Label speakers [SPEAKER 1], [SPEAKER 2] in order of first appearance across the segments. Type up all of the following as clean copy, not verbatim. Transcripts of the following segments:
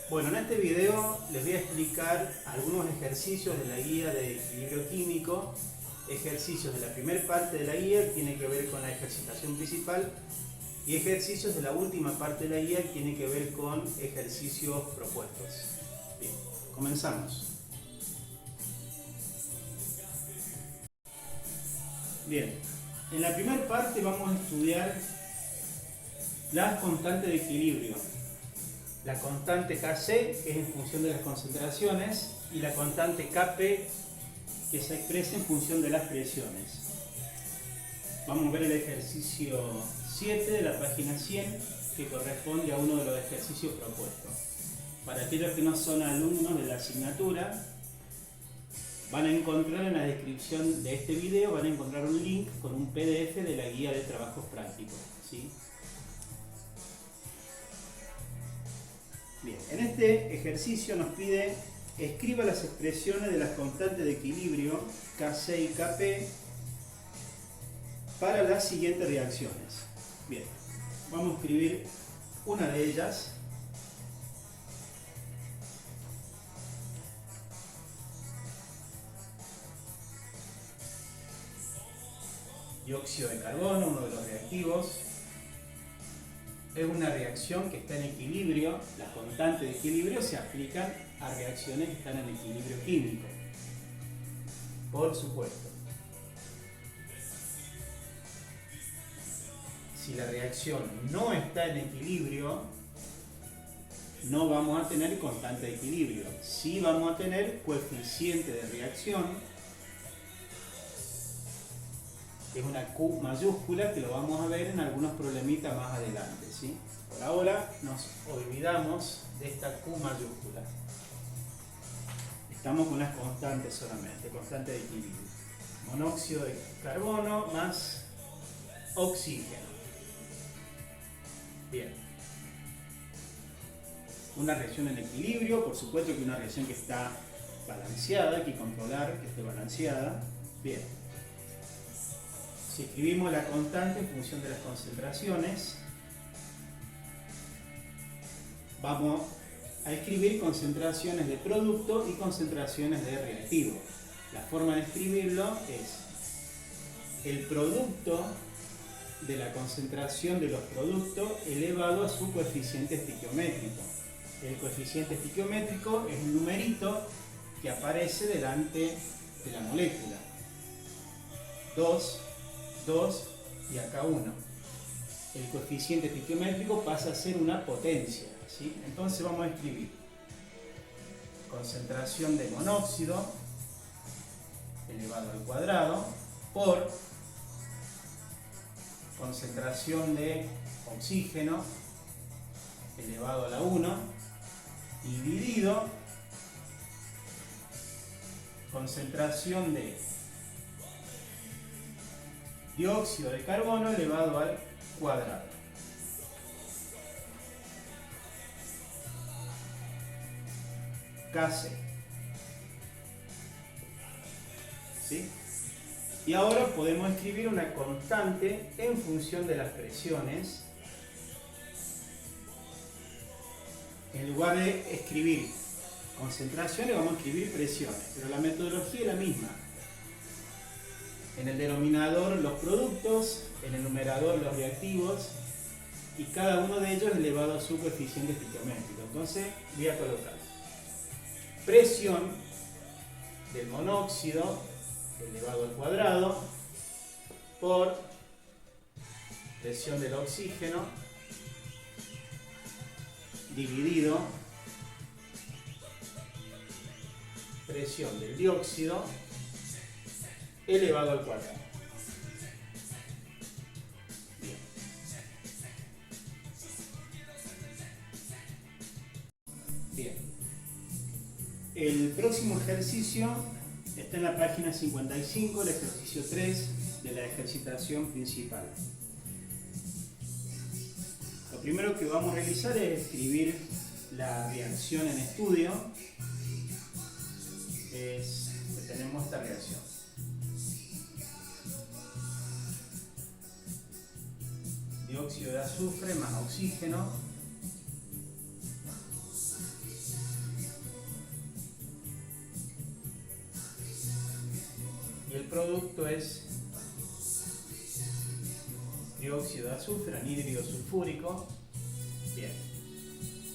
[SPEAKER 1] Bueno, en este video les voy a explicar algunos ejercicios de la guía de equilibrio químico, ejercicios de la primera parte de la guía que tiene que ver con la ejercitación principal y ejercicios de la última parte de la guía que tiene que ver con ejercicios propuestos. Bien, comenzamos. Bien, en la primera parte vamos a estudiar las constantes de equilibrio. La constante Kc, que es en función de las concentraciones, y la constante Kp, que se expresa en función de las presiones. Vamos a ver el ejercicio 7 de la página 100, que corresponde a uno de los ejercicios propuestos. Para aquellos que no son alumnos de la asignatura, van a encontrar en la descripción de este video, van a encontrar un link con un PDF de la guía de trabajos prácticos, ¿sí? Bien, en este ejercicio nos pide escriba las expresiones de las constantes de equilibrio Kc y Kp para las siguientes reacciones. Bien, vamos a escribir una de ellas. Dióxido de carbono, uno de los reactivos. Es una reacción que está en equilibrio. Las constantes de equilibrio se aplican a reacciones que están en equilibrio químico, por supuesto. Si la reacción no está en equilibrio, no vamos a tener constante de equilibrio. Sí vamos a tener coeficiente de reacción, que es una Q mayúscula, que lo vamos a ver en algunos problemitas más adelante, ¿sí? Por ahora nos olvidamos de esta Q mayúscula. Estamos con las constantes solamente, constante de equilibrio. Monóxido de carbono más oxígeno. Bien. Una reacción en equilibrio, por supuesto que una reacción que está balanceada, hay que controlar que esté balanceada. Bien. Si escribimos la constante en función de las concentraciones, vamos a escribir concentraciones de producto y concentraciones de reactivo. La forma de escribirlo es el producto de la concentración de los productos elevado a su coeficiente estequiométrico. El coeficiente estequiométrico es un numerito que aparece delante de la molécula. 2 y acá 1. El coeficiente estequiométrico pasa a ser una potencia, ¿sí? Entonces vamos a escribir concentración de monóxido elevado al cuadrado por concentración de oxígeno elevado a la 1 dividido concentración de dióxido de carbono elevado al cuadrado. Kc. ¿Sí? Y ahora podemos escribir una constante en función de las presiones. En lugar de escribir concentraciones, vamos a escribir presiones, pero la metodología es la misma. En el denominador los productos, en el numerador los reactivos, y cada uno de ellos elevado a su coeficiente estequiométrico. Entonces voy a colocar presión del monóxido elevado al cuadrado por presión del oxígeno dividido presión del dióxido elevado al cuadrado. Bien. Bien. El próximo ejercicio está en la página 55, el ejercicio 3 de la ejercitación principal. Lo primero que vamos a realizar es escribir la reacción en estudio. Tenemos esta reacción. Dióxido de azufre más oxígeno producto es dióxido de azufre, anhídrido sulfúrico. Bien,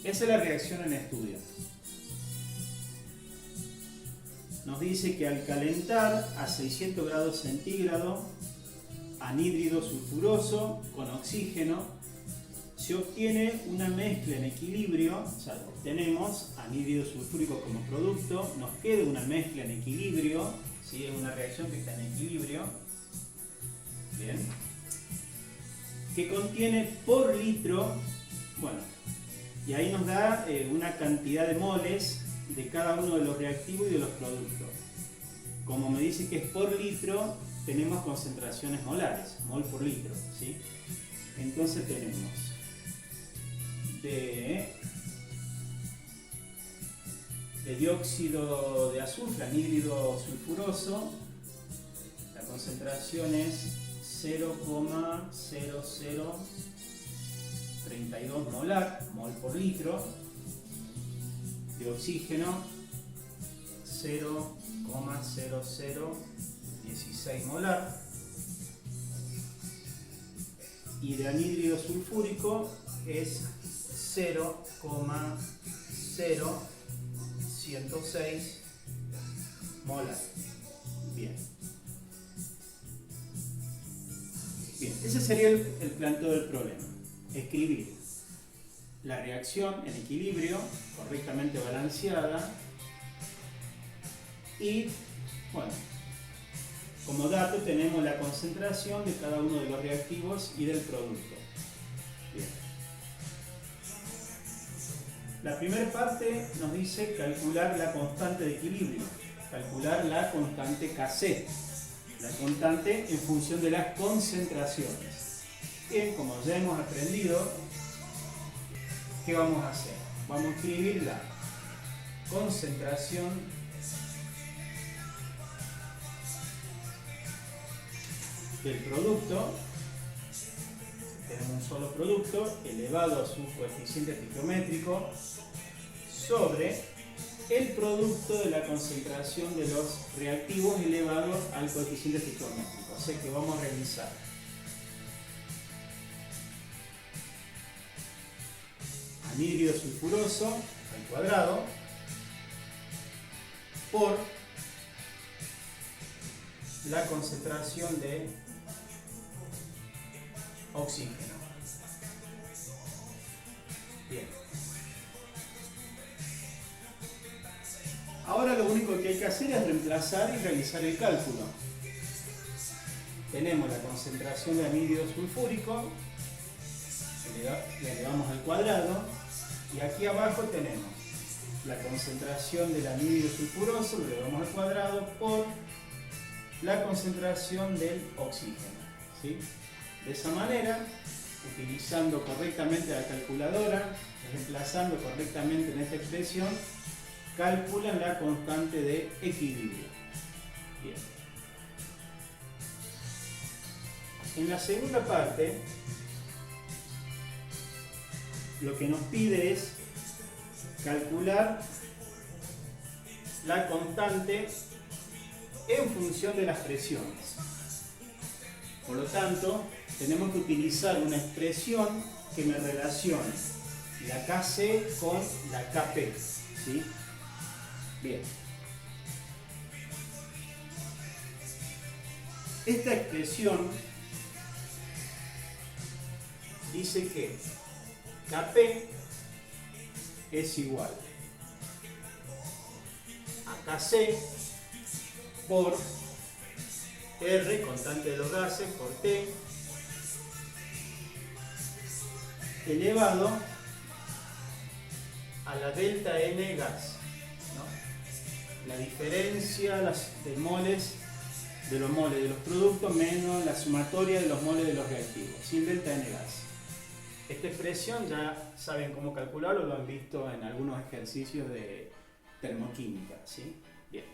[SPEAKER 1] esa es la reacción en estudio. Nos dice que al calentar a 600 grados centígrados anhídrido sulfuroso con oxígeno, se obtiene una mezcla en equilibrio, o sea, obtenemos anhídrido sulfúrico como producto, nos queda una mezcla en equilibrio, ¿sí? Es una reacción que está en equilibrio, bien, que contiene por litro, bueno, y ahí nos da una cantidad de moles de cada uno de los reactivos y de los productos. Como me dice que es por litro, tenemos concentraciones molares, mol por litro, ¿sí? Entonces tenemos de dióxido de azufre, anhídrido sulfuroso, la concentración es 0,0032 molar, mol por litro, de oxígeno 0,0016 molar, y de anhídrido sulfúrico es 0,0106 molar. Bien. Bien, ese sería el planteo del problema. Escribir la reacción en equilibrio, correctamente balanceada, y, bueno, como dato tenemos la concentración de cada uno de los reactivos y del producto. Bien. La primera parte nos dice calcular la constante de equilibrio, calcular la constante Kc, la constante en función de las concentraciones. Bien, como ya hemos aprendido, ¿qué vamos a hacer? Vamos a escribir la concentración del producto, tenemos un solo producto, elevado a su coeficiente estequiométrico, sobre el producto de la concentración de los reactivos elevados al coeficiente estequiométrico. O sea que vamos a realizar anhídrido sulfuroso al cuadrado por la concentración de oxígeno. Bien. Ahora lo único que hay que hacer es reemplazar y realizar el cálculo. Tenemos la concentración de anhídrido sulfúrico, le elevamos al cuadrado, y aquí abajo tenemos la concentración del anhídrido sulfuroso, lo elevamos al cuadrado, por la concentración del oxígeno, ¿sí? De esa manera, utilizando correctamente la calculadora, reemplazando correctamente en esta expresión, calculan la constante de equilibrio. Bien. En la segunda parte, lo que nos pide es calcular la constante en función de las presiones. Por lo tanto, tenemos que utilizar una expresión que me relacione la Kc con la Kp, ¿sí? Bien. Esta expresión dice que Kp es igual a Kc por R, constante de los gases, por T, elevado a la delta N gas, ¿no? La diferencia de moles de los productos menos la sumatoria de los moles de los reactivos, sin delta N gas. Esta expresión ya saben cómo calcularlo, lo han visto en algunos ejercicios de termoquímica, ¿sí? Bien.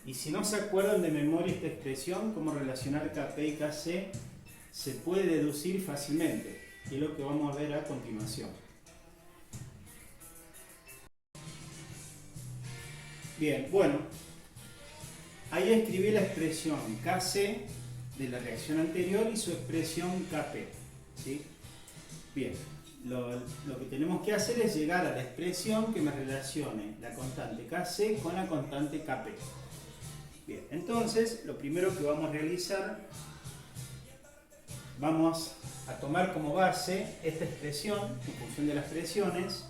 [SPEAKER 1] Y si no se acuerdan de memoria esta expresión, cómo relacionar Kp y Kc, se puede deducir fácilmente, que es lo que vamos a ver a continuación. Bien, bueno, ahí escribí la expresión Kc de la reacción anterior y su expresión Kp, ¿sí? Bien, lo que tenemos que hacer es llegar a la expresión que me relacione la constante Kc con la constante Kp. Bien, entonces lo primero que vamos a realizar, vamos a tomar como base esta expresión en función de las presiones.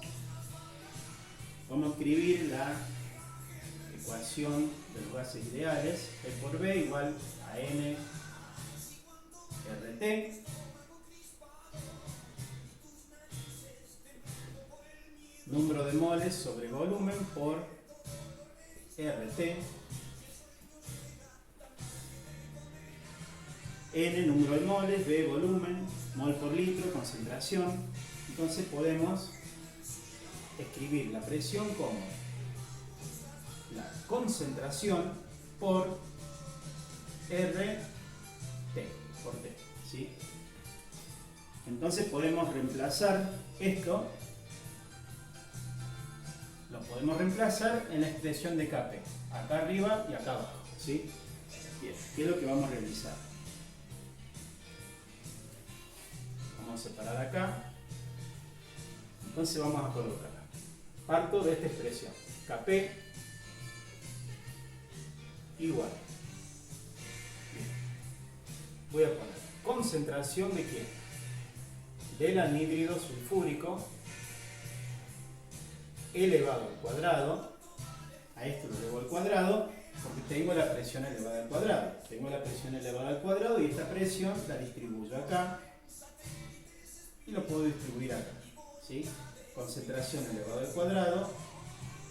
[SPEAKER 1] Vamos a escribir la ecuación de los gases ideales, E por B igual a N RT. Número de moles sobre volumen por RT. N, número de moles, B, volumen, mol por litro, concentración. Entonces podemos escribir la presión como la concentración por RT, por T, ¿sí? Entonces podemos reemplazar esto, lo podemos reemplazar en la expresión de Kp, acá arriba y acá abajo, ¿sí? Bien, ¿qué es lo que vamos a realizar? Vamos a separar acá, entonces vamos a colocar, parto de esta expresión, Kp igual, bien, voy a poner concentración de ¿qué? Del anhídrido sulfúrico elevado al cuadrado, a esto lo elevo al cuadrado porque tengo la presión elevada al cuadrado, tengo la presión elevada al cuadrado y esta presión la distribuyo acá y lo puedo distribuir acá, ¿sí? Concentración elevado al cuadrado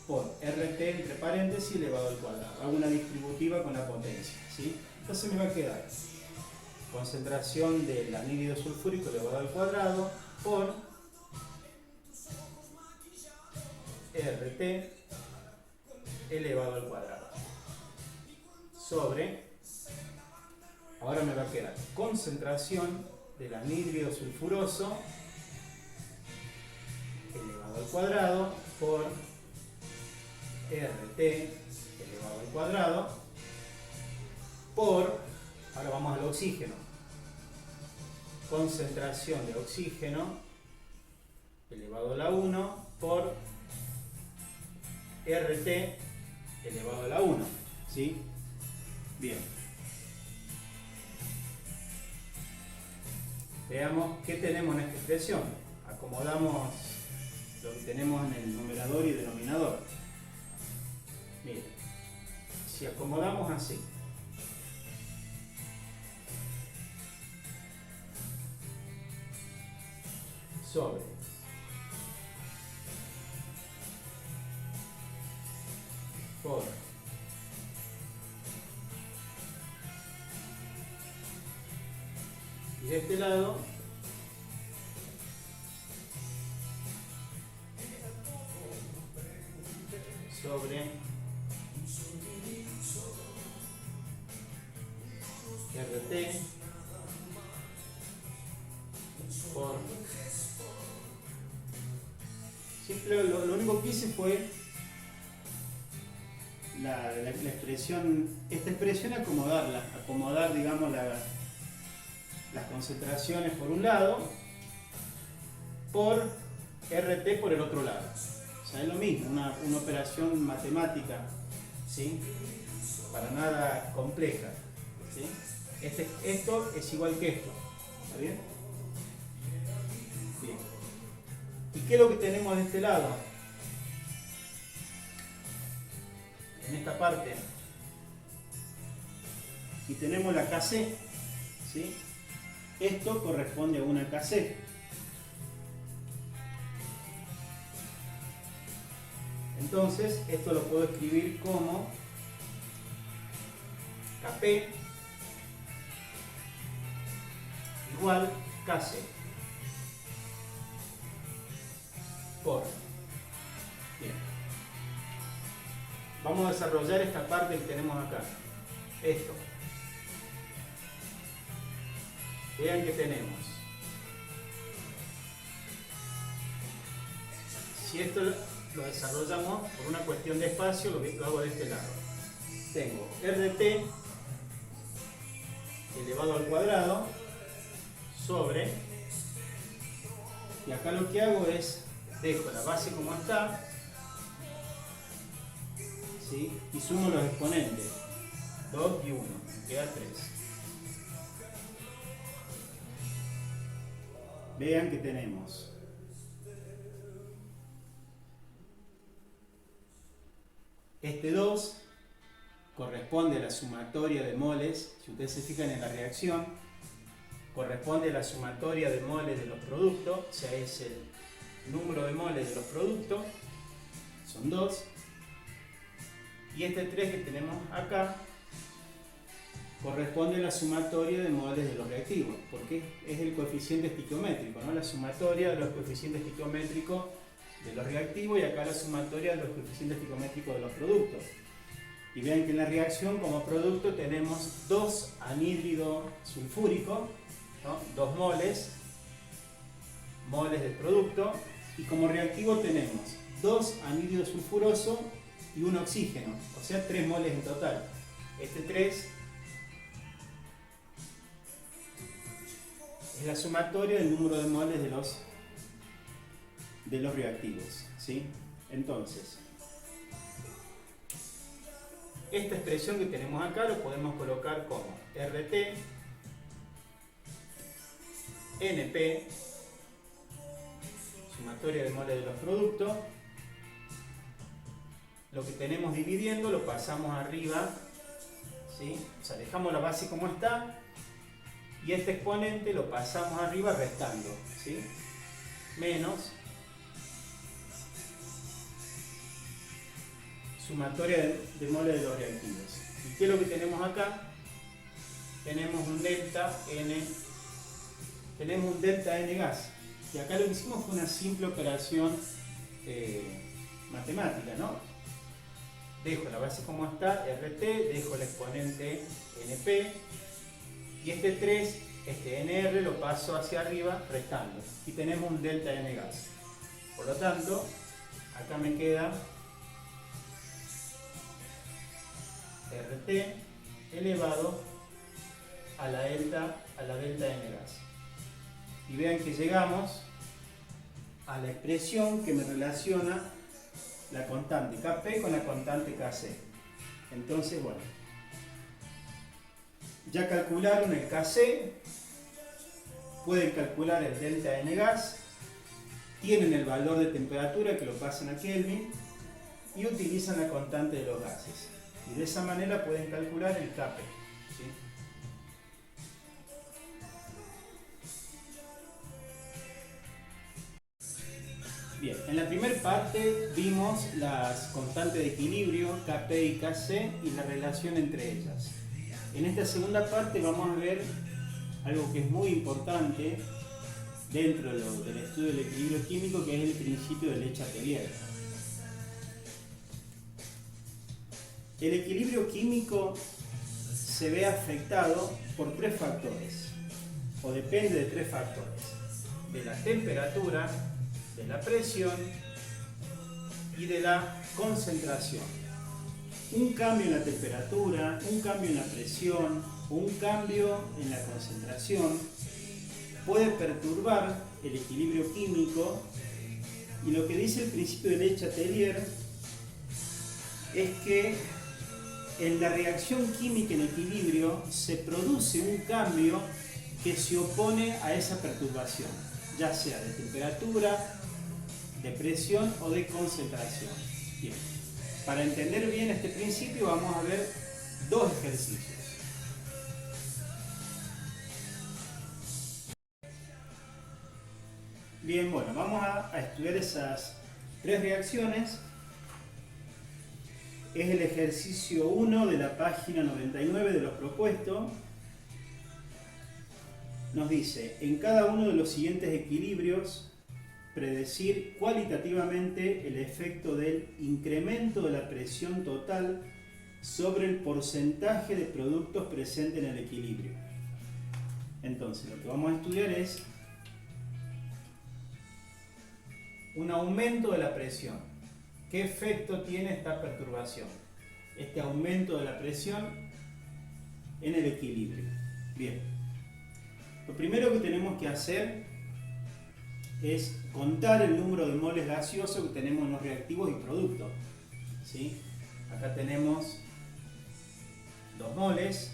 [SPEAKER 1] por RT entre paréntesis elevado al cuadrado, hago una distributiva con la potencia, ¿sí? Entonces me va a quedar concentración del anhídrido sulfúrico elevado al cuadrado por RT elevado al cuadrado sobre, ahora me va a quedar concentración del anhídrido sulfuroso elevado al cuadrado por RT elevado al cuadrado por, ahora vamos al oxígeno, concentración de oxígeno elevado a la 1 por RT elevado a la 1, ¿sí? Bien. Veamos qué tenemos en esta expresión. Acomodamos lo que tenemos en el numerador y denominador. Miren, si acomodamos así, sobre por y de este lado sobre RT por simple, lo único que hice fue la expresión, esta expresión acomodarla, acomodar digamos las concentraciones por un lado por RT por el otro lado. O sea, es lo mismo, una operación matemática, ¿sí? Para nada compleja, ¿sí? Esto es igual que esto, ¿está bien? Bien. ¿Y qué es lo que tenemos de este lado? En esta parte. Y tenemos la Kc, ¿sí? Esto corresponde a una Kc. Entonces, esto lo puedo escribir como Kp igual Kc por. Bien. Vamos a desarrollar esta parte que tenemos acá. Esto. Vean que tenemos. Si esto lo desarrollamos por una cuestión de espacio, lo hago de este lado. Tengo RT elevado al cuadrado sobre, y acá lo que hago es, dejo la base como está, ¿sí? Y sumo los exponentes, 2 y 1, me queda 3. Vean que tenemos este 2 corresponde a la sumatoria de moles, si ustedes se fijan en la reacción, corresponde a la sumatoria de moles de los productos, o sea, es el número de moles de los productos, son 2, y este 3 que tenemos acá corresponde a la sumatoria de moles de los reactivos, porque es el coeficiente estiquiométrico, ¿no? La sumatoria de los coeficientes estiquiométricos de los reactivos y acá la sumatoria de los coeficientes estiquiométricos de los productos. Y vean que en la reacción como producto tenemos 2 anhídrido sulfúrico, ¿no? 2 moles del producto, y como reactivo tenemos 2 anhídrido sulfuroso y 1 oxígeno, o sea 3 moles en total. Este 3 es la sumatoria del número de moles de los reactivos, ¿sí? Entonces, esta expresión que tenemos acá lo podemos colocar como RT, NP, sumatoria de moles de los productos. Lo que tenemos dividiendo lo pasamos arriba, ¿sí? O sea, dejamos la base como está y este exponente lo pasamos arriba restando, ¿sí? Menos sumatoria de moles de los reactivos. ¿Y qué es lo que tenemos acá? Tenemos un delta N gas. Y acá lo que hicimos fue una simple operación matemática, ¿no? Dejo la base como está, RT, dejo el exponente NP, y este 3, este NR lo paso hacia arriba restando. Y tenemos un delta N gas. Por lo tanto, acá me queda RT elevado a la delta N gas. Y vean que llegamos a la expresión que me relaciona la constante Kp con la constante Kc. Entonces, bueno, ya calcularon el Kc, pueden calcular el delta N gas, tienen el valor de temperatura que lo pasan a Kelvin y utilizan la constante de los gases. Y de esa manera pueden calcular el Kp, ¿sí? Bien, en la primera parte vimos las constantes de equilibrio Kp y Kc y la relación entre ellas. En esta segunda parte vamos a ver algo que es muy importante dentro del estudio del equilibrio químico, que es el principio de Le Chatelier. El equilibrio químico se ve afectado por 3 factores, o depende de 3 factores: de la temperatura, de la presión y de la concentración. Un cambio en la temperatura, un cambio en la presión o un cambio en la concentración puede perturbar el equilibrio químico, y lo que dice el principio de Le Chatelier es que en la reacción química en equilibrio se produce un cambio que se opone a esa perturbación, ya sea de temperatura, de presión o de concentración. Bien, para entender bien este principio vamos a ver 2 ejercicios. Bien, bueno, vamos a estudiar esas 3 reacciones. Es el ejercicio 1 de la página 99 de los propuestos. Nos dice: en cada uno de los siguientes equilibrios, predecir cualitativamente el efecto del incremento de la presión total sobre el porcentaje de productos presentes en el equilibrio. Entonces, lo que vamos a estudiar es un aumento de la presión. ¿Qué efecto tiene esta perturbación? Este aumento de la presión en el equilibrio. Bien. Lo primero que tenemos que hacer es contar el número de moles gaseosos que tenemos en los reactivos y productos. ¿Sí? Acá tenemos 2 moles,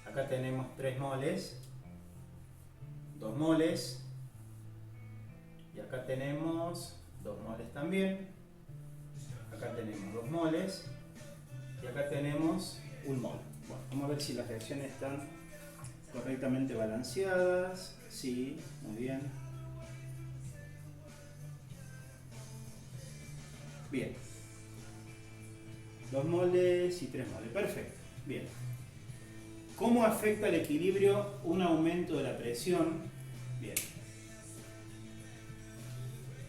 [SPEAKER 1] acá tenemos 3 moles, 2 moles, y acá tenemos 2 moles también, acá tenemos 2 moles, y acá tenemos 1 mol. Bueno, vamos a ver si las reacciones están correctamente balanceadas. Sí, muy bien. Bien. 2 moles y 3 moles. Perfecto. Bien. ¿Cómo afecta el equilibrio un aumento de la presión? Bien.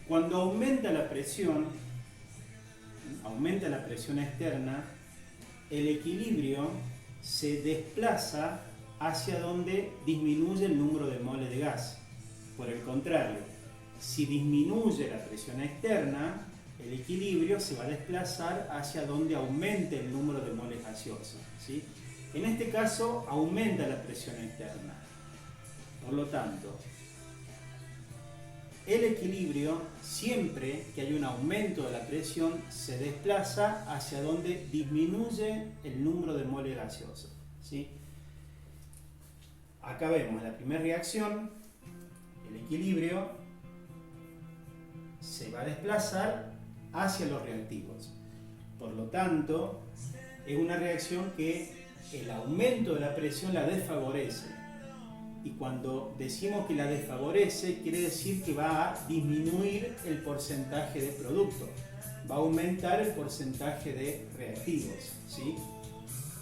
[SPEAKER 1] Cuando aumenta la presión externa, el equilibrio se desplaza hacia donde disminuye el número de moles de gas. Por el contrario, si disminuye la presión externa, el equilibrio se va a desplazar hacia donde aumente el número de moles gaseosos, ¿sí? En este caso, aumenta la presión externa. Por lo tanto, el equilibrio, siempre que hay un aumento de la presión, se desplaza hacia donde disminuye el número de moles gaseosos, ¿sí? Acá vemos la primera reacción, el equilibrio se va a desplazar hacia los reactivos. Por lo tanto, es una reacción que el aumento de la presión la desfavorece. Y cuando decimos que la desfavorece, quiere decir que va a disminuir el porcentaje de producto, va a aumentar el porcentaje de reactivos, ¿sí?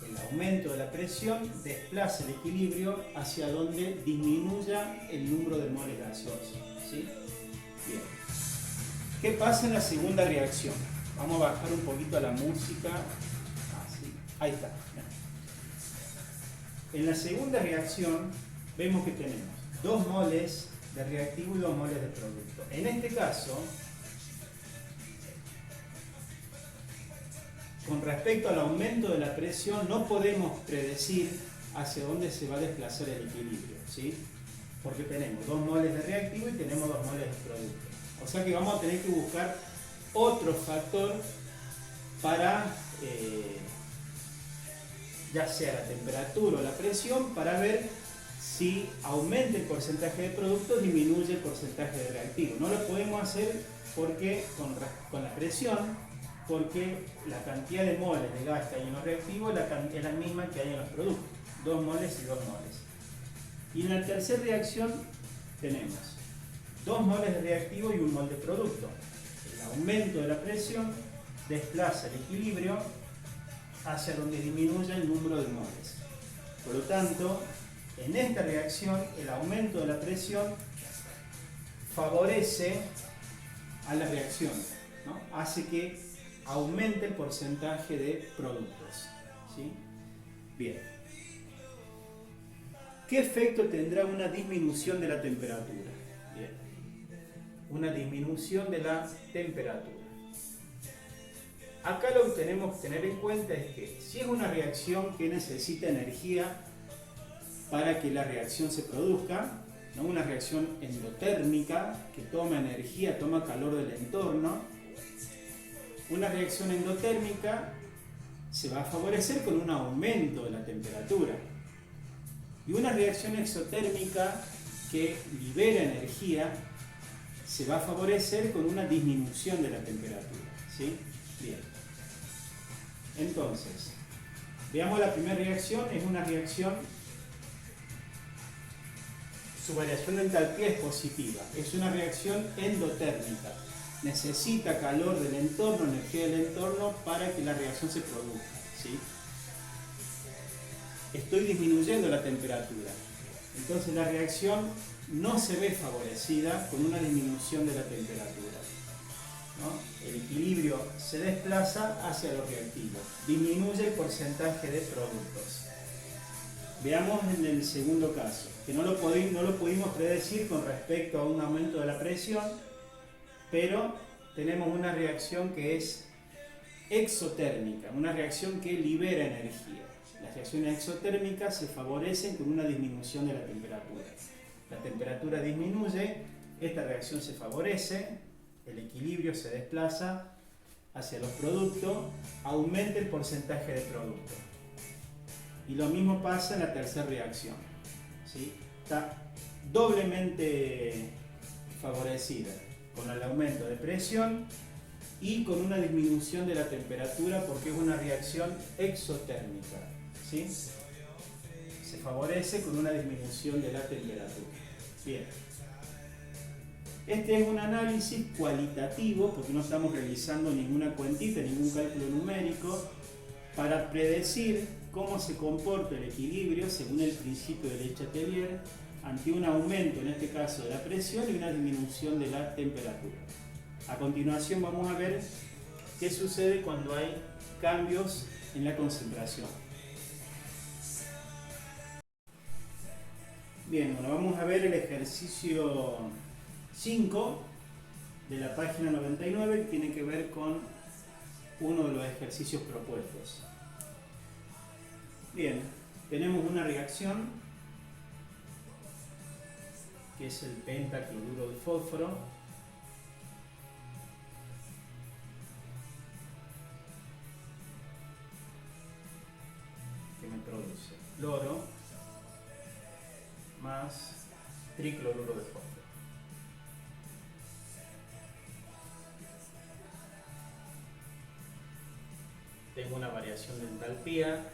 [SPEAKER 1] El aumento de la presión desplaza el equilibrio hacia donde disminuya el número de moles gaseosos, ¿sí? Bien. ¿Qué pasa en la segunda reacción? Vamos a bajar un poquito la música. Así. Ahí está. En la segunda reacción vemos que tenemos 2 moles de reactivo y 2 moles de producto. En este caso, con respecto al aumento de la presión, no podemos predecir hacia dónde se va a desplazar el equilibrio, ¿sí? Porque tenemos 2 moles de reactivo y tenemos 2 moles de producto. O sea que vamos a tener que buscar otro factor para, ya sea la temperatura o la presión, para ver si aumenta el porcentaje de producto o disminuye el porcentaje de reactivo. No lo podemos hacer porque con la presión, porque la cantidad de moles de gas que hay en los reactivos es la misma que hay en los productos, 2 moles y 2 moles. Y en la tercera reacción tenemos 2 moles de reactivo y 1 mol de producto. El aumento de la presión desplaza el equilibrio hacia donde disminuye el número de moles. Por lo tanto, en esta reacción, el aumento de la presión favorece a la reacción, ¿no? Hace que aumente el porcentaje de productos, ¿sí? Bien. ¿Qué efecto tendrá una disminución de la temperatura? Bien. Una disminución de la temperatura. Acá lo que tenemos que tener en cuenta es que si es una reacción que necesita energía para que la reacción se produzca, ¿no? Una reacción endotérmica que toma energía, toma calor del entorno, una reacción endotérmica se va a favorecer con un aumento de la temperatura. Y una reacción exotérmica que libera energía se va a favorecer con una disminución de la temperatura, ¿sí? Bien. Entonces, veamos la primera reacción. Es una reacción, su variación de entalpía es positiva. Es una reacción endotérmica. Necesita calor del entorno, energía del entorno para que la reacción se produzca, ¿sí? Estoy disminuyendo la temperatura. Entonces la reacción no se ve favorecida con una disminución de la temperatura, ¿no? El equilibrio se desplaza hacia los reactivos, disminuye el porcentaje de productos. Veamos en el segundo caso, que no lo pudimos predecir con respecto a un aumento de la presión, pero tenemos una reacción que es exotérmica, una reacción que libera energía. Las reacciones exotérmicas se favorecen con una disminución de la temperatura. La temperatura disminuye, esta reacción se favorece, el equilibrio se desplaza hacia los productos, aumenta el porcentaje de producto. Y lo mismo pasa en la tercera reacción, ¿sí? Está doblemente favorecida con el aumento de presión y con una disminución de la temperatura porque es una reacción exotérmica, ¿sí? Se favorece con una disminución de la temperatura. Bien. Este es un análisis cualitativo porque no estamos realizando ninguna cuentita, ningún cálculo numérico para predecir cómo se comporta el equilibrio según el principio de Le Chatelier ante un aumento, en este caso, de la presión y una disminución de la temperatura. A continuación vamos a ver qué sucede cuando hay cambios en la concentración. Bien, bueno, vamos a ver el ejercicio 5 de la página 99 que tiene que ver con uno de los ejercicios propuestos. Bien, tenemos una reacción que es el pentacloruro de fósforo que me produce cloro más tricloruro de fósforo. Tengo una variación de entalpía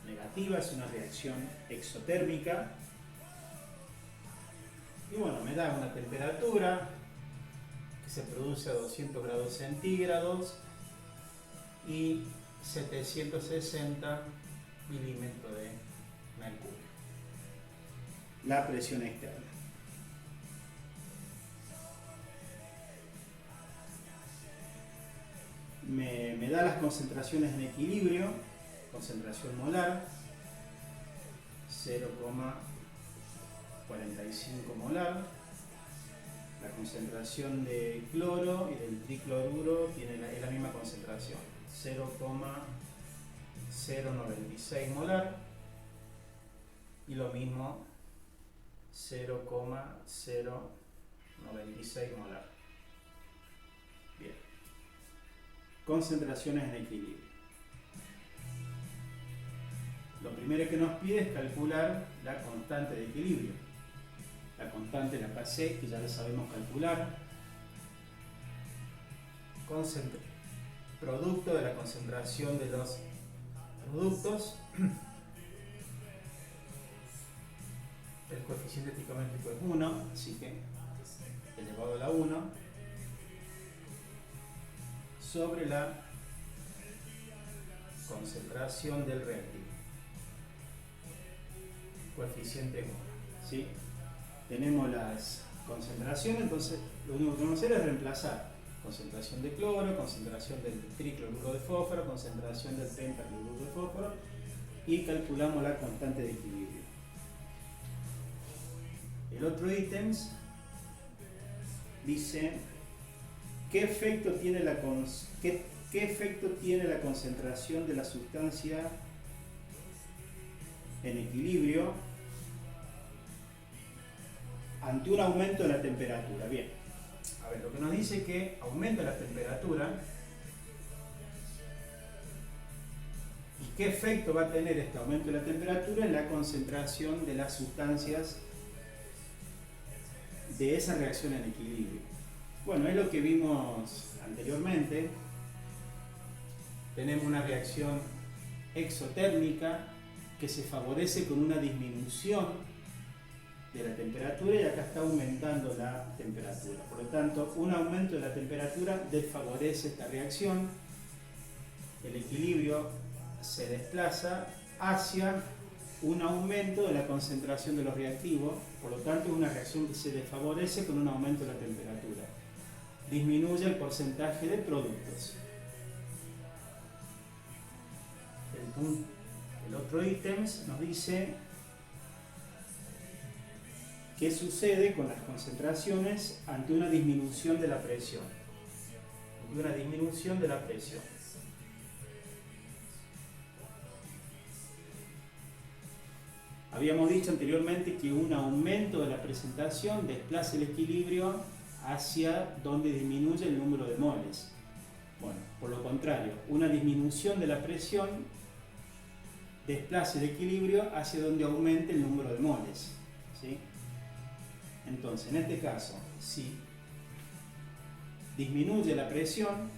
[SPEAKER 1] negativa, es una reacción exotérmica. Y bueno, me da una temperatura que se produce a 200 grados centígrados y 760 milímetros de mercurio. La presión externa. Me da las concentraciones en equilibrio, concentración molar, 0,45 molar. La concentración de cloro y del tricloruro es la misma concentración, 0,096 molar. Y lo mismo, 0,096 molar. Bien. Concentraciones en equilibrio. Lo primero que nos pide es calcular la constante de equilibrio. La constante la Kc, que ya la sabemos calcular. Producto de la concentración de los productos. El coeficiente esticométrico es 1, así que elevado a la 1 sobre la concentración del reactivo. Coeficiente 1, ¿sí? Tenemos las concentraciones, entonces lo único que tenemos que hacer es reemplazar concentración de cloro, concentración del tricloruro de fósforo, concentración del pentacloruro de fósforo y calculamos la constante de equilibrio. El otro ítem dice ¿qué efecto tiene la concentración de la sustancia en equilibrio ante un aumento de la temperatura? Bien, a ver, lo que nos dice que aumenta la temperatura y qué efecto va a tener este aumento de la temperatura en la concentración de las sustancias de esa reacción en equilibrio. Bueno, es lo que vimos anteriormente. Tenemos una reacción exotérmica que se favorece con una disminución de la temperatura y acá está aumentando la temperatura. Por lo tanto, un aumento de la temperatura desfavorece esta reacción. El equilibrio se desplaza hacia un aumento de la concentración de los reactivos, por lo tanto es una reacción que se desfavorece con un aumento de la temperatura. Disminuye el porcentaje de productos. El otro ítem nos dice qué sucede con las concentraciones ante una disminución de la presión. y una disminución de la presión. Habíamos dicho anteriormente que un aumento de la presentación desplaza el equilibrio hacia donde disminuye el número de moles. Bueno, por lo contrario, una disminución de la presión desplaza el equilibrio hacia donde aumente el número de moles, ¿sí? Entonces, en este caso, si disminuye la presión,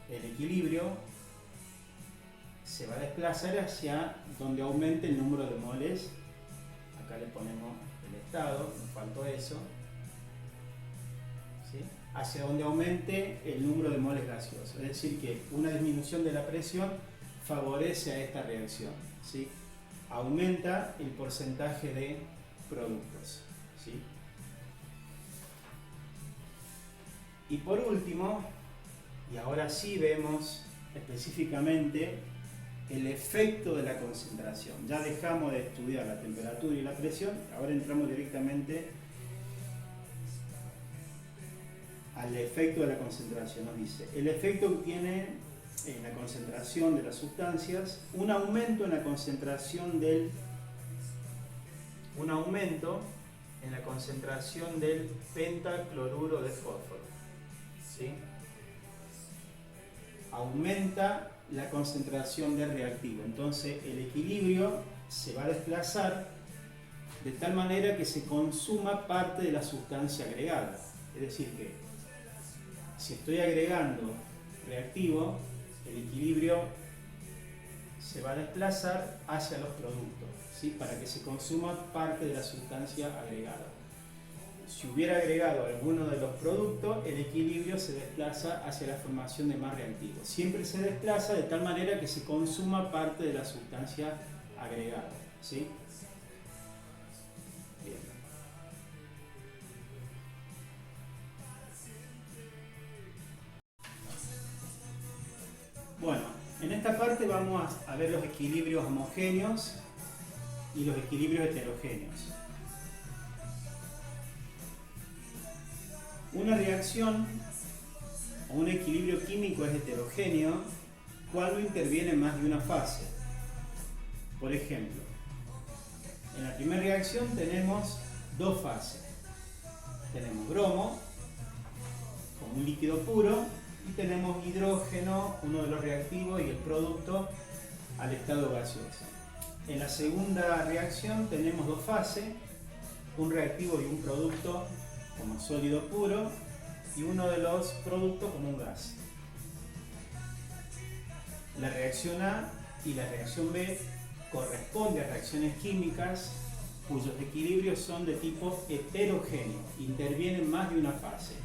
[SPEAKER 1] el equilibrio se va a desplazar hacia donde aumente el número de moles. Acá le ponemos el estado, nos faltó eso, ¿sí? Hacia donde aumente el número de moles gaseosos. Es decir, que una disminución de la presión favorece a esta reacción, ¿sí? Aumenta el porcentaje de productos, ¿sí? Y por último, y ahora sí vemos específicamente el efecto de la concentración. Ya dejamos de estudiar la temperatura y la presión, ahora entramos directamente al efecto de la concentración. Nos dice, el efecto que tiene en la concentración de las sustancias, un aumento en la concentración del pentacloruro de fósforo, ¿sí? Aumenta la concentración del reactivo, entonces el equilibrio se va a desplazar de tal manera que se consuma parte de la sustancia agregada. Es decir que si estoy agregando reactivo, el equilibrio se va a desplazar hacia los productos, ¿sí? Para que se consuma parte de la sustancia agregada. Si hubiera agregado alguno de los productos, el equilibrio se desplaza hacia la formación de más reactivos. Siempre se desplaza de tal manera que se consuma parte de la sustancia agregada, ¿sí? Bien. Bueno, en esta parte vamos a ver los equilibrios homogéneos y los equilibrios heterogéneos. Una reacción o un equilibrio químico es heterogéneo cuando interviene más de una fase. Por ejemplo, en la primera reacción tenemos dos fases. Tenemos bromo como un líquido puro y tenemos hidrógeno, uno de los reactivos, y el producto al estado gaseoso. En la segunda reacción tenemos dos fases, un reactivo y un producto como sólido puro y uno de los productos como un gas. La reacción A y la reacción B corresponde a reacciones químicas cuyos equilibrios son de tipo heterogéneo, intervienen más de una fase.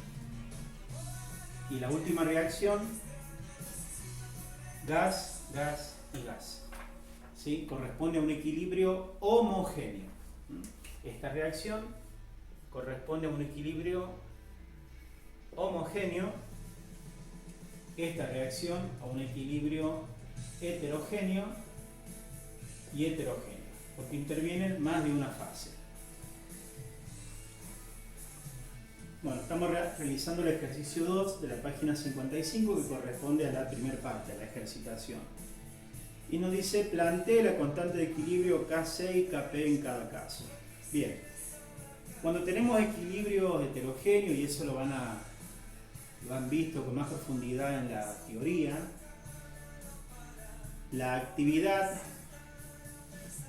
[SPEAKER 1] Y la última reacción, gas, gas y gas, ¿sí? Corresponde a un equilibrio homogéneo. Esta reacción corresponde a un equilibrio homogéneo, esta reacción a un equilibrio heterogéneo y heterogéneo, porque intervienen más de una fase. Bueno, estamos realizando el ejercicio 2 de la página 55, que corresponde a la primera parte, a la ejercitación. Y nos dice, plantee la constante de equilibrio Kc y Kp en cada caso. Bien, cuando tenemos equilibrios heterogéneos, y eso lo han visto con más profundidad en la teoría, la actividad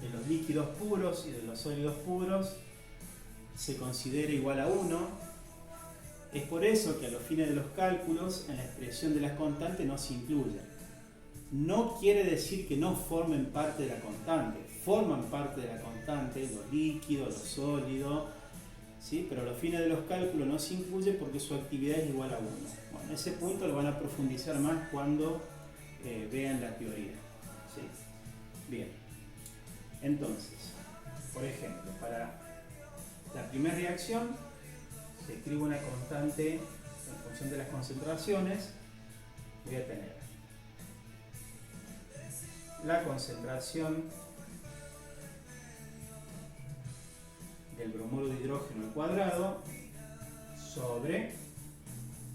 [SPEAKER 1] de los líquidos puros y de los sólidos puros se considera igual a 1. Es por eso que a los fines de los cálculos en la expresión de las constantes no se incluyen. No quiere decir que no formen parte de la constante, forman parte de la constante los líquidos, los sólidos, ¿sí? Pero a los fines de los cálculos no se incluye porque su actividad es igual a 1. Bueno, ese punto lo van a profundizar más cuando vean la teoría, ¿sí? Bien, entonces, por ejemplo, para la primera reacción se escribe una constante en función de las concentraciones. Voy a tener la concentración del bromuro de hidrógeno al cuadrado sobre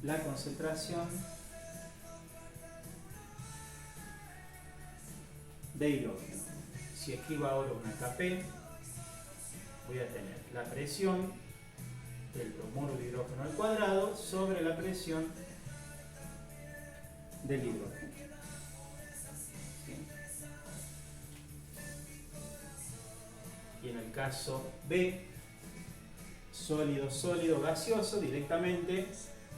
[SPEAKER 1] la concentración de hidrógeno. Si escribo ahora una Kp, voy a tener la presión del bromuro de hidrógeno al cuadrado sobre la presión del hidrógeno. ¿Sí? Y en el caso B, sólido, sólido, gaseoso, directamente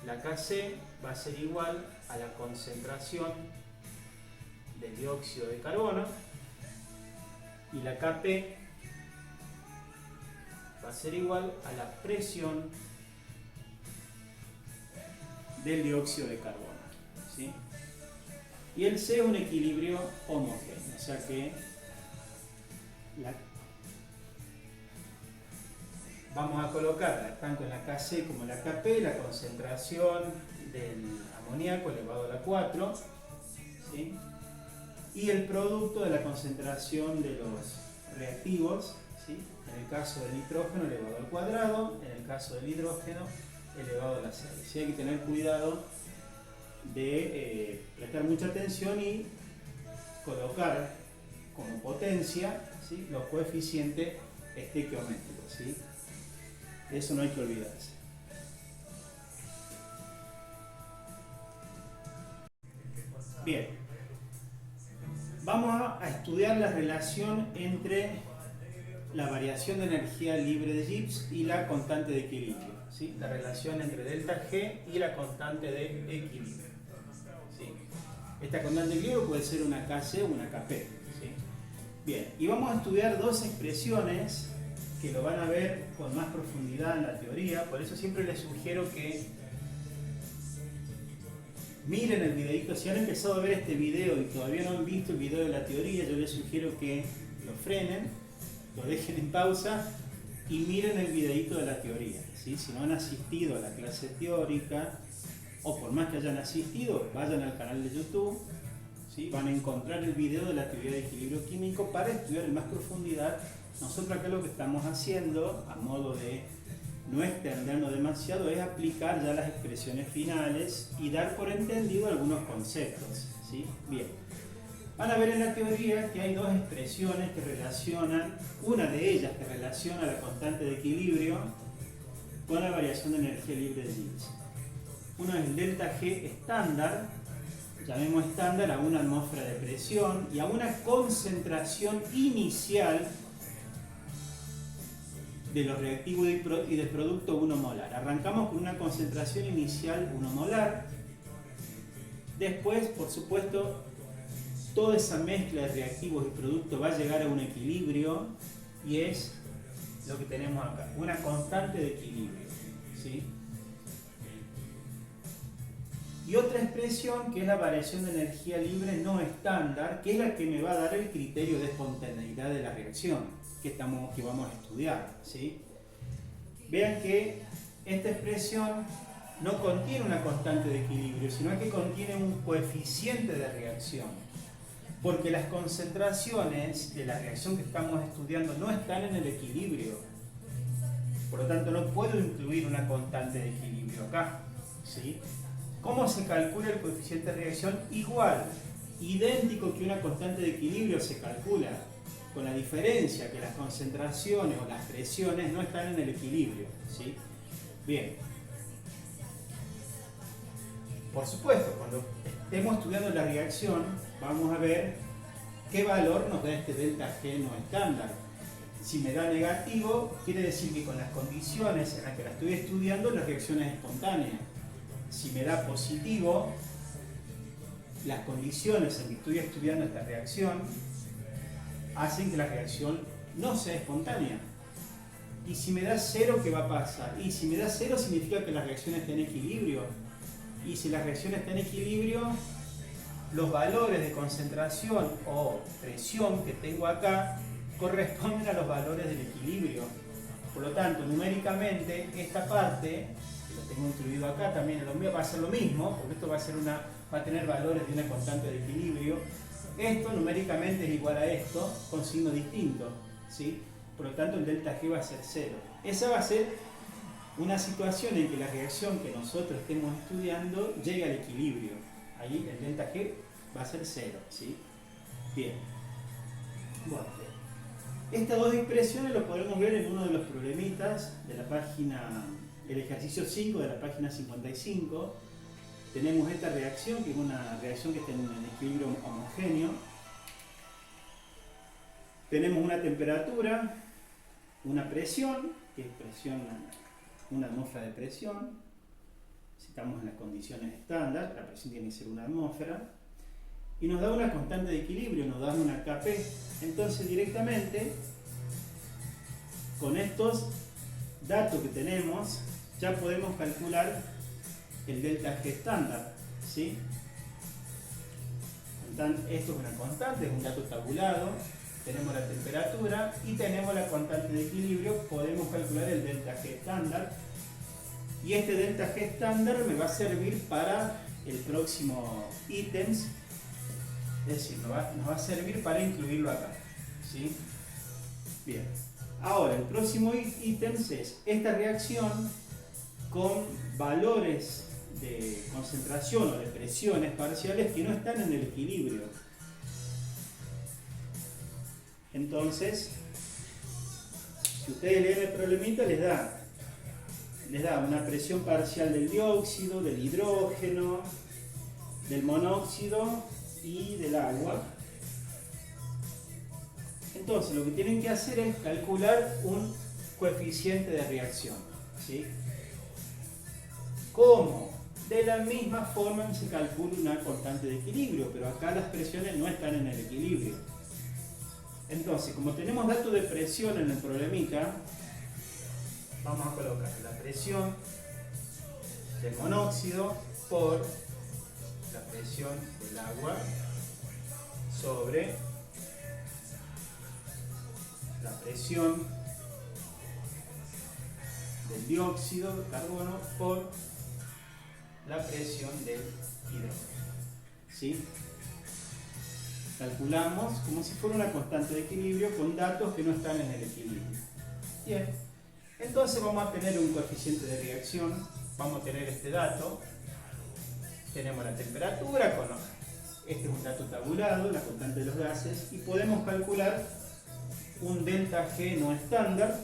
[SPEAKER 1] la Kc va a ser igual a la concentración del dióxido de carbono y la Kp va a ser igual a la presión del dióxido de carbono. ¿Sí? Y el C es un equilibrio homogéneo, o sea que vamos a colocar tanto en la Kc como en la Kp la concentración del amoníaco elevado a la 4, ¿sí? Y el producto de la concentración de los reactivos, ¿sí? En el caso del nitrógeno elevado al cuadrado, en el caso del hidrógeno elevado a la 6. ¿Sí? Hay que tener cuidado de prestar mucha atención y colocar como potencia, ¿sí? Los coeficientes estequiométricos, ¿sí? Eso no hay que olvidarse. Bien, vamos a estudiar la relación entre la variación de energía libre de Gibbs y la constante de equilibrio, ¿sí? La relación entre delta G y la constante de equilibrio, ¿sí? Esta constante de equilibrio puede ser una Kc o una Kp, ¿sí? Bien, y vamos a estudiar dos expresiones que lo van a ver con más profundidad en la teoría, por eso siempre les sugiero que miren el videito. Si han empezado a ver este video y todavía no han visto el video de la teoría, yo les sugiero que lo frenen, lo dejen en pausa y miren el videito de la teoría, ¿sí? Si no han asistido a la clase teórica, o por más que hayan asistido, vayan al canal de YouTube, ¿sí? Van a encontrar el video de la teoría de equilibrio químico para estudiar en más profundidad. Nosotros acá lo que estamos haciendo, a modo de no extendernos demasiado, es aplicar ya las expresiones finales y dar por entendido algunos conceptos, ¿sí? Bien, van a ver en la teoría que hay dos expresiones que relacionan, una de ellas que relaciona la constante de equilibrio con la variación de energía libre de Gibbs. Uno es el delta G estándar, llamemos estándar a una atmósfera de presión y a una concentración inicial de los reactivos y del producto 1 molar. Arrancamos con una concentración inicial 1 molar. Después, por supuesto, toda esa mezcla de reactivos y productos va a llegar a un equilibrio y es lo que tenemos acá, una constante de equilibrio, ¿sí? Y otra expresión que es la variación de energía libre no estándar, que es la que me va a dar el criterio de espontaneidad de la reacción que vamos a estudiar, ¿sí? Vean que esta expresión no contiene una constante de equilibrio, sino que contiene un coeficiente de reacción, porque las concentraciones de la reacción que estamos estudiando no están en el equilibrio. Por lo tanto, no puedo incluir una constante de equilibrio acá, ¿sí? ¿Cómo se calcula el coeficiente de reacción? Igual, idéntico que una constante de equilibrio se calcula, con la diferencia que las concentraciones o las presiones no están en el equilibrio, ¿sí? Bien. Por supuesto, cuando estemos estudiando la reacción, vamos a ver qué valor nos da este delta G no estándar. Si me da negativo, quiere decir que con las condiciones en las que la estoy estudiando, la reacción es espontánea. Si me da positivo, las condiciones en que estoy estudiando esta reacción hacen que la reacción no sea espontánea. Y si me da 0, ¿qué va a pasar? Y si me da 0 significa que la reacción está en equilibrio. Y si la reacción está en equilibrio, los valores de concentración o presión que tengo acá corresponden a los valores del equilibrio. Por lo tanto, numéricamente, esta parte, que lo tengo incluido acá también, va a ser lo mismo, porque esto va a tener valores de una constante de equilibrio. Esto numéricamente es igual a esto, con signo distinto, ¿sí? Por lo tanto, el delta G va a ser 0. Esa va a ser una situación en que la reacción que nosotros estemos estudiando llegue al equilibrio. Ahí el delta G va a ser 0, ¿sí? Bien. Bueno, estas dos expresiones lo podemos ver en uno de los problemitas de la página, el ejercicio 5 de la página 55. Tenemos esta reacción, que es una reacción que está en un equilibrio homogéneo. Tenemos una temperatura, una presión, que es presión, una atmósfera de presión. Si estamos en las condiciones estándar, la presión tiene que ser una atmósfera. Y nos da una constante de equilibrio, nos da una Kp. Entonces directamente, con estos datos que tenemos, ya podemos calcular el delta G estándar, ¿sí? Esto es una constante, es un dato tabulado. Tenemos la temperatura y tenemos la constante de equilibrio. Podemos calcular el delta G estándar. Y este delta G estándar me va a servir para el próximo ítems. Es decir, nos va a servir para incluirlo acá, ¿sí? Bien. Ahora, el próximo ítems es esta reacción con valores de concentración o de presiones parciales que no están en el equilibrio. Entonces, si ustedes leen el problemita, les da una presión parcial del dióxido, del hidrógeno, del monóxido y del agua. Entonces, lo que tienen que hacer es calcular un coeficiente de reacción, ¿sí? ¿Cómo? De la misma forma que se calcula una constante de equilibrio, pero acá las presiones no están en el equilibrio. Entonces, como tenemos datos de presión en el problemita, vamos a colocar la presión del monóxido por la presión del agua sobre la presión del dióxido de carbono por la presión del hidrógeno, ¿sí? Calculamos como si fuera una constante de equilibrio con datos que no están en el equilibrio. Bien, entonces vamos a tener un coeficiente de reacción, vamos a tener este dato, tenemos la temperatura, este es un dato tabulado, la constante de los gases, y podemos calcular un delta G no estándar,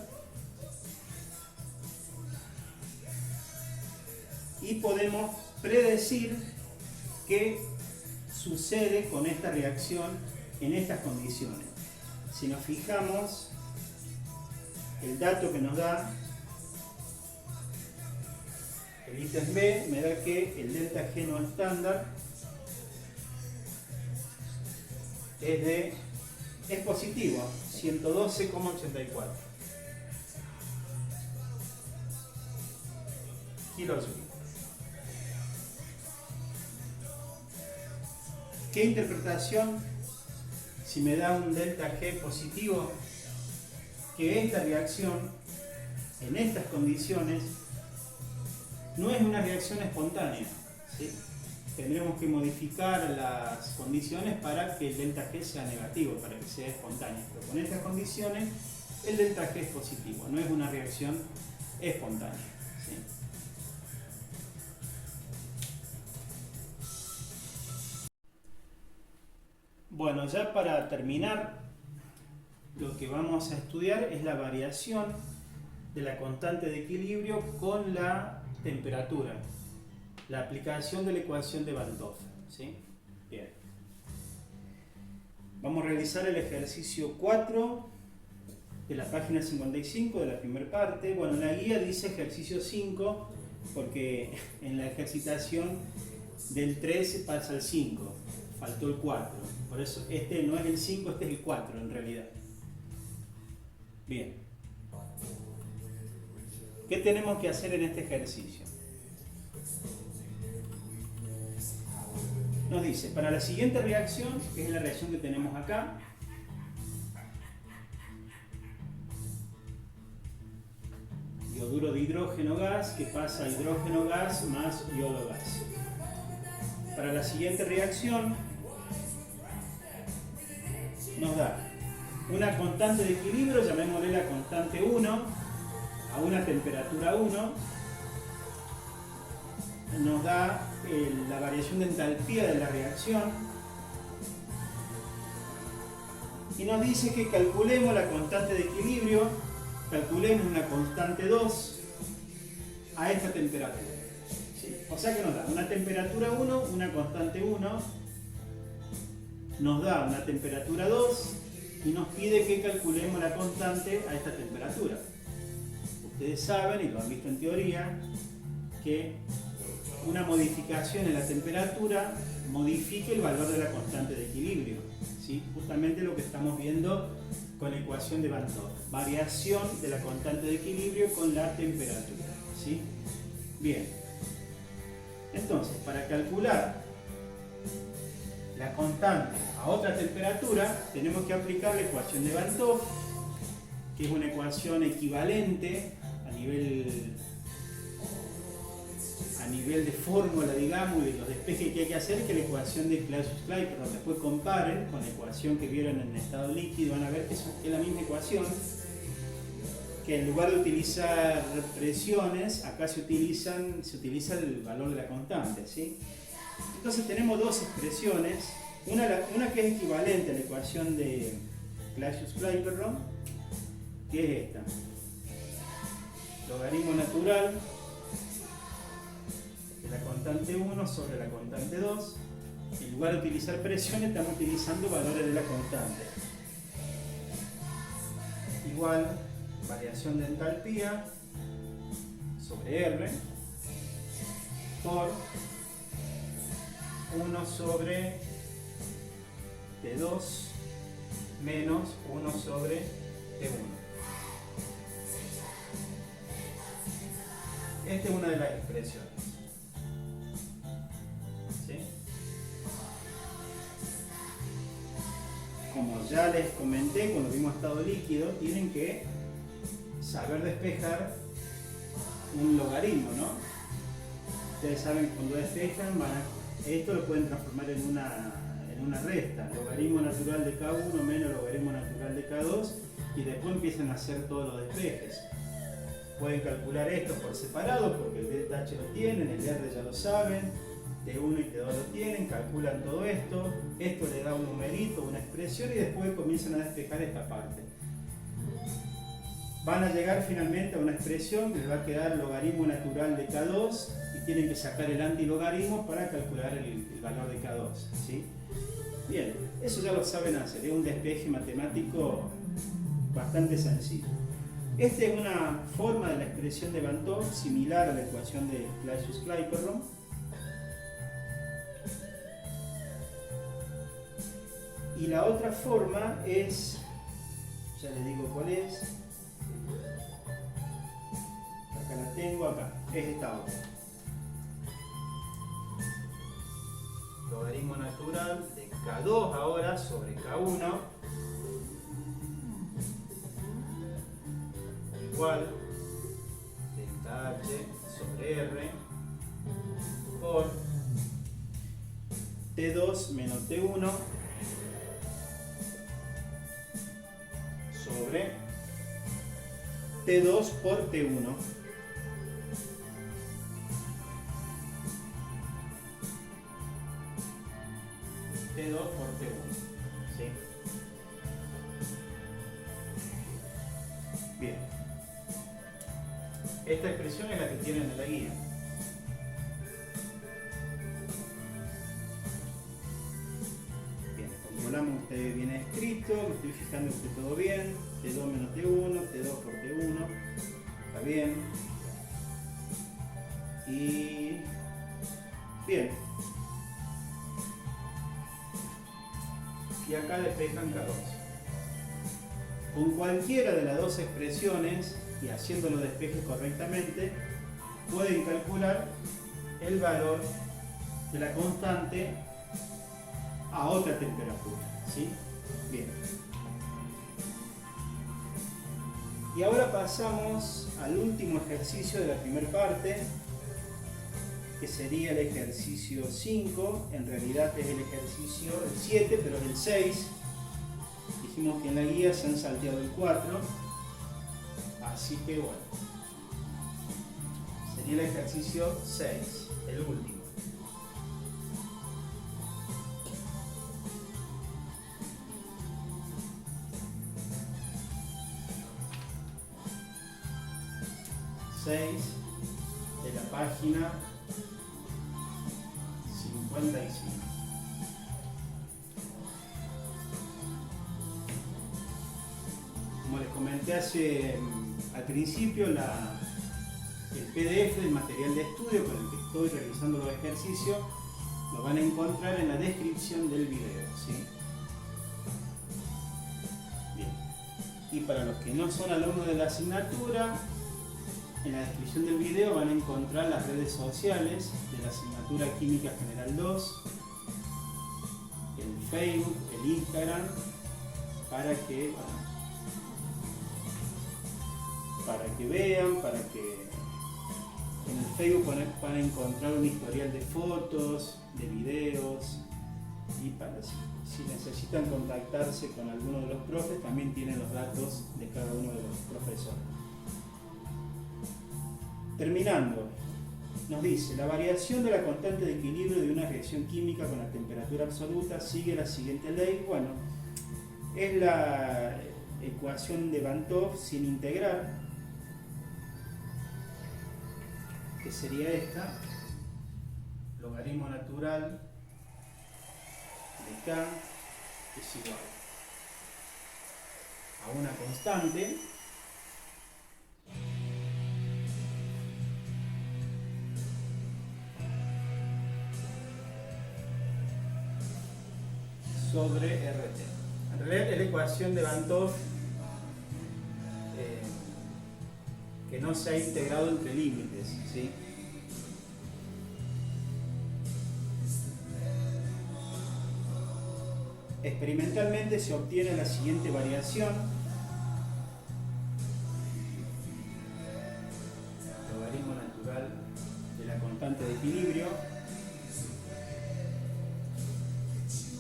[SPEAKER 1] y podemos predecir qué sucede con esta reacción en estas condiciones. Si nos fijamos, el dato que nos da el ítem B me da que el delta G no estándar es positivo, 112,84 kilojoule. ¿Qué interpretación? Si me da un delta G positivo, que esta reacción en estas condiciones no es una reacción espontánea, ¿sí? Tendremos que modificar las condiciones para que el delta G sea negativo, para que sea espontáneo. Pero con estas condiciones el delta G es positivo, no es una reacción espontánea, ¿sí? Bueno, ya para terminar, lo que vamos a estudiar es la variación de la constante de equilibrio con la temperatura, la aplicación de la ecuación de Van 't Hoff, ¿sí? Bien. Vamos a realizar el ejercicio 4 de la página 55 de la primera parte. Bueno, la guía dice ejercicio 5 porque en la ejercitación del 3 pasa al 5, faltó el 4. Por eso este no es el 5, este es el 4 en realidad. Bien. ¿Qué tenemos que hacer en este ejercicio? Nos dice, para la siguiente reacción, que es la reacción que tenemos acá, yoduro de hidrógeno gas que pasa a hidrógeno gas más yodo gas. Para la siguiente reacción nos da una constante de equilibrio, llamémosle la constante 1, a una temperatura 1, nos da la variación de entalpía de la reacción y nos dice que calculemos la constante de equilibrio, calculemos una constante 2 a esta temperatura. ¿Sí? O sea que nos da una temperatura 1, una constante 1, nos da una temperatura 2 y nos pide que calculemos la constante a esta temperatura. Ustedes saben, y lo han visto en teoría, que una modificación en la temperatura modifica el valor de la constante de equilibrio. ¿Sí? Justamente lo que estamos viendo con la ecuación de Van 't Hoff. Variación de la constante de equilibrio con la temperatura. ¿Sí? Bien. Entonces, para calcular la constante a otra temperatura, tenemos que aplicar la ecuación de Van 't Hoff, que es una ecuación equivalente a nivel de fórmula, digamos, y de los despejes que hay que hacer, que la ecuación de Clausius-Clapeyron. Después comparen con la ecuación que vieron en estado líquido, van a ver que es la misma ecuación, que en lugar de utilizar presiones, acá se utiliza el valor de la constante, ¿sí? Entonces tenemos dos expresiones, una que es equivalente a la ecuación de Clausius-Clapeyron, que es esta: logaritmo natural de la constante 1 sobre la constante 2. En lugar de utilizar presiones, estamos utilizando valores de la constante. Igual variación de entalpía sobre R por 1 sobre T2 menos 1 sobre T1. Esta es una de las expresiones. ¿Sí? Como ya les comenté cuando vimos estado líquido, tienen que saber despejar un logaritmo, ¿no? Ustedes saben que cuando despejan, esto lo pueden transformar en una resta. Logaritmo natural de K1 menos logaritmo natural de K2, y después empiezan a hacer todos los despejes. Pueden calcular esto por separado porque el delta H lo tienen, el R ya lo saben, T1 y T2 lo tienen, calculan todo esto, esto le da un numerito, una expresión, y después comienzan a despejar esta parte. Van a llegar finalmente a una expresión que les va a quedar logaritmo natural de K2 y tienen que sacar el antilogaritmo para calcular el valor de K2. ¿Sí? Bien, eso ya lo saben hacer, es un despeje matemático bastante sencillo. Esta es una forma de la expresión de Van 't Hoff similar a la ecuación de Clausius-Clapeyron. Y la otra forma es, ya les digo cuál es, acá la tengo, acá, es esta otra. Logaritmo natural de K2 ahora sobre K1 igual delta H sobre R por T2 menos T1 sobre T2 por T1. T2 por T1. ¿Sí? Bien. Esta expresión es la que tienen en la guía. Bien, calculamos, ustedes viene escrito, me estoy fijando que esté todo bien. T2 menos T1, T2 por T1, está bien. Y bien. Y acá despejan K2. Con cualquiera de las dos expresiones, y haciendo los despejes correctamente, pueden calcular el valor de la constante a otra temperatura. ¿Sí? Bien. Y ahora pasamos al último ejercicio de la primera parte, que sería el ejercicio 5. En realidad es el ejercicio 7, pero es el 6. Dijimos que en la guía se han salteado el 4. Así que bueno, y el ejercicio 6, el último. De la página 55. Como les comenté al principio, el PDF del material de estudio con el que estoy realizando los ejercicios lo van a encontrar en la descripción del video, ¿sí? Bien. Y para los que no son alumnos de la asignatura, en la descripción del video van a encontrar las redes sociales de la asignatura Química General 2, el Facebook, el Instagram, para que vean, para que en el Facebook van a encontrar un historial de fotos, de videos, y para si necesitan contactarse con alguno de los profes, también tienen los datos de cada uno de los profesores. Terminando, nos dice, la variación de la constante de equilibrio de una reacción química con la temperatura absoluta sigue la siguiente ley. Bueno, es la ecuación de Van 't Hoff sin integrar, que sería esta, logaritmo natural de K es igual a una constante sobre RT. En realidad es la ecuación de Van 't Hoff que no se ha integrado entre límites, ¿sí? Experimentalmente se obtiene la siguiente variación. Logaritmo natural de la constante de equilibrio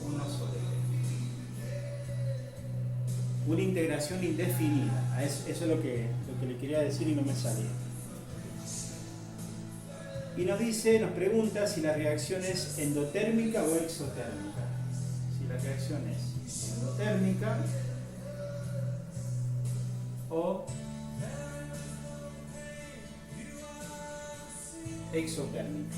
[SPEAKER 1] 1 sobre T. Una integración indefinida. Eso es lo que le quería decir y no me salía. Y nos pregunta si la reacción es endotérmica o exotérmica. Si la reacción es endotérmica o exotérmica.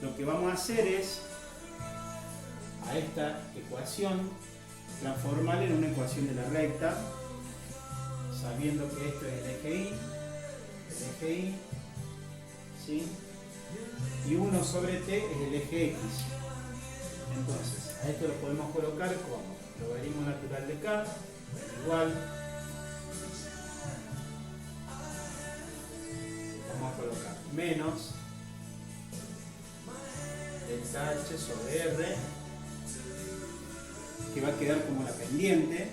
[SPEAKER 1] Lo que vamos a hacer es a esta ecuación transformarla en una ecuación de la recta, sabiendo que esto es el eje Y, ¿sí? Y 1 sobre T es el eje X. Entonces, a esto lo podemos colocar como logaritmo natural de K igual, vamos a colocar menos delta H sobre R, que va a quedar como la pendiente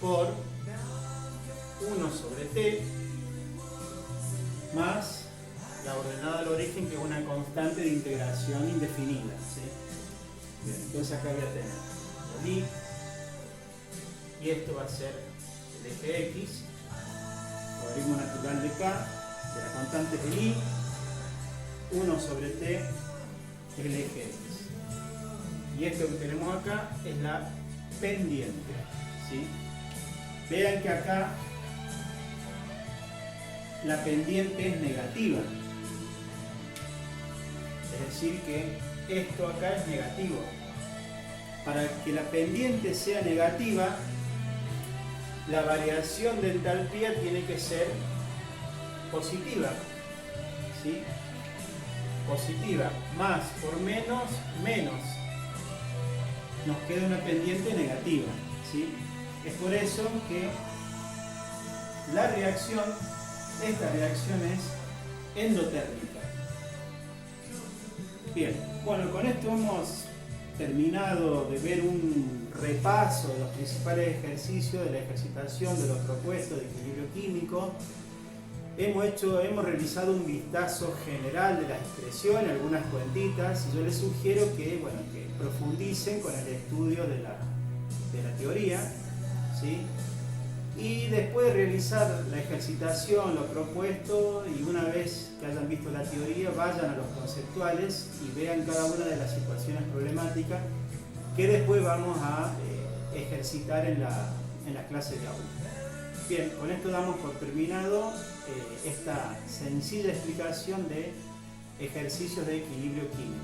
[SPEAKER 1] por 1 sobre T más la ordenada del origen, que es una constante de integración indefinida, ¿sí? Bien, entonces acá voy a tener el I, y esto va a ser el eje X, logaritmo natural de K, de la constante del I, 1 sobre T es el eje X. Y esto que tenemos acá es la pendiente, ¿sí? Vean que acá la pendiente es negativa. Es decir que esto acá es negativo. Para que la pendiente sea negativa, la variación de entalpía tiene que ser positiva, ¿sí? Positiva, más por menos, menos. Nos queda una pendiente negativa, ¿sí? Es por eso que esta reacción es endotérmica. Bien, bueno, con esto hemos terminado de ver un repaso de los principales ejercicios de la ejercitación de los propuestos de equilibrio químico. Hemos realizado un vistazo general de las expresiones, algunas cuentitas, y yo les sugiero que profundicen con el estudio de la teoría, ¿sí? Y después de realizar la ejercitación, lo propuesto, y una vez que hayan visto la teoría, vayan a los conceptuales y vean cada una de las situaciones problemáticas que después vamos a ejercitar en las clases de aula. Bien, con esto damos por terminado esta sencilla explicación de ejercicios de equilibrio químico.